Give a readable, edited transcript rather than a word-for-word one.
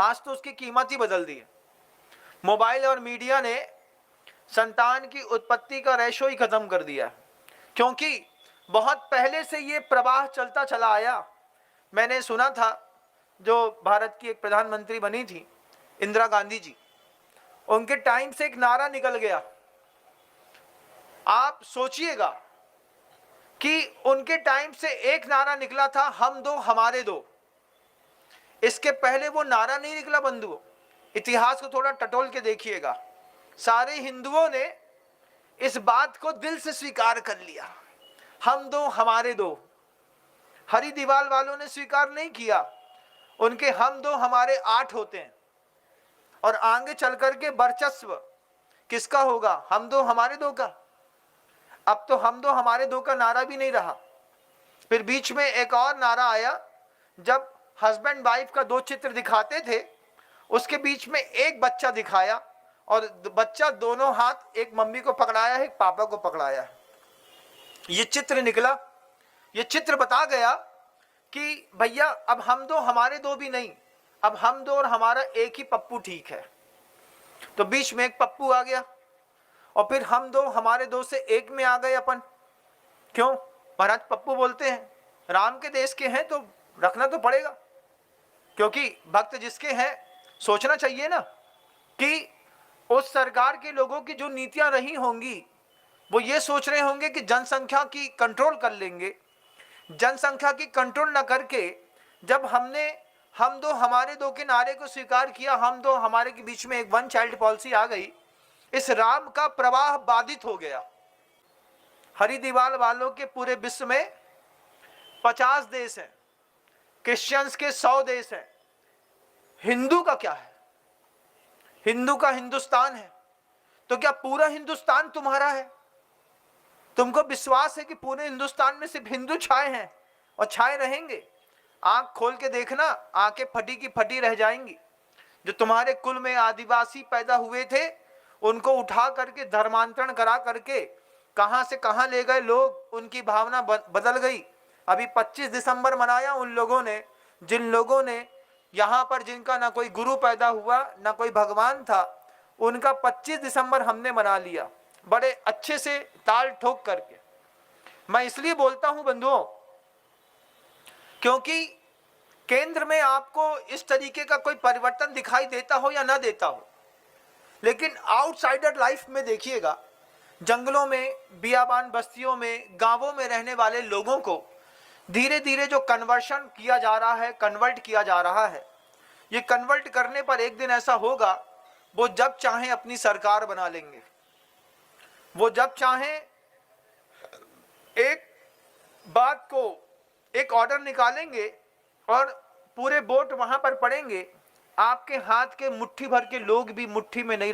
आज तो उसकी कीमत ही बदल दी है। मोबाइल और मीडिया ने संतान की उत्पत्ति का रेशो ही खत्म कर दिया है, क्योंकि बहुत पहले से ये प्रवाह चलता चला आया। मैंने सुना था, जो भारत की एक प्रधानमंत्री बनी थी इंदिरा गांधी जी, उनके टाइम से एक नारा निकल गया। आप सोचिएगा कि उनके टाइम से एक नारा निकला था, हम दो हमारे दो। इसके पहले वो नारा नहीं निकला बंधुओं। इतिहास को थोड़ा टटोल के देखिएगा। सारे हिंदुओं ने इस बात को दिल से स्वीकार कर लिया, हम दो हमारे दो। हरि दीवाल वालों ने स्वीकार नहीं किया, उनके हम दो हमारे 8 होते हैं। और आगे चल करके वर्चस्व किसका होगा? हम दो हमारे दो का। अब तो हम दो हमारे दो का नारा भी नहीं रहा। फिर बीच में एक और नारा आया, जब हस्बैंड वाइफ का 2 चित्र दिखाते थे, उसके बीच में एक बच्चा दिखाया और बच्चा दोनों हाथ, एक मम्मी को पकड़ाया है, एक पापा को पकड़ाया है। ये चित्र निकला। ये चित्र बता गया कि भैया अब हम दो हमारे दो भी नहीं, अब हम दो और हमारा एक ही पप्पू ठीक है। तो बीच में एक पप्पू आ गया और फिर हम दो हमारे दो से एक में आ गए अपन। क्यों? महाराज पप्पू बोलते हैं, राम के देश के हैं तो रखना तो पड़ेगा, क्योंकि भक्त जिसके हैं सोचना चाहिए ना कि उस सरकार के लोगों की जो नीतियां रही होंगी वो ये सोच रहे होंगे कि जनसंख्या की कंट्रोल कर लेंगे। जनसंख्या की कंट्रोल न करके जब हमने हम दो हमारे दो के नारे को स्वीकार किया, हम दो हमारे के बीच में एक 1 चाइल्ड पॉलिसी आ गई, इस राम का प्रवाह बाधित हो गया। हरि दीवाल वालों के पूरे विश्व में 50 देश हैं, क्रिश्चियंस के 100 देश हैं। हिंदू का क्या है? हिंदू का हिंदुस्तान है। तो क्या पूरा हिंदुस्तान तुम्हारा है? तुमको विश्वास है कि पूरे हिंदुस्तान में सिर्फ हिंदू छाए हैं और छाए रहेंगे? आंख खोल के देखना, आंखें फटी की फटी रह जाएंगी। जो तुम्हारे कुल में आदिवासी पैदा हुए थे, उनको उठा करके धर्मांतरण करा करके कहां से कहां ले गए लोग, उनकी भावना बदल गई। अभी 25 दिसंबर मनाया उन लोगों ने, जिन लोगों ने यहां पर, जिनका ना कोई गुरु पैदा हुआ ना कोई भगवान था, उनका 25 दिसंबर हमने मना लिया बड़े अच्छे से ताल ठोक करके। मैं इसलिए बोलता हूं बंधुओं, क्योंकि केंद्र में आपको इस तरीके का कोई परिवर्तन दिखाई देता हो या ना देता हो, लेकिन आउटसाइडर लाइफ में देखिएगा, जंगलों में, बियाबान बस्तियों में, गांवों में रहने वाले लोगों को धीरे धीरे जो कन्वर्शन किया जा रहा है, कन्वर्ट किया जा रहा है, ये कन्वर्ट करने पर एक दिन ऐसा होगा, वो जब चाहें अपनी सरकार बना लेंगे। वो जब चाहें एक बात को, एक ऑर्डर निकालेंगे और पूरे वोट वहां पर पड़ेंगे। आपके हाथ के मुट्ठी भर के लोग भी मुट्ठी में नहीं रह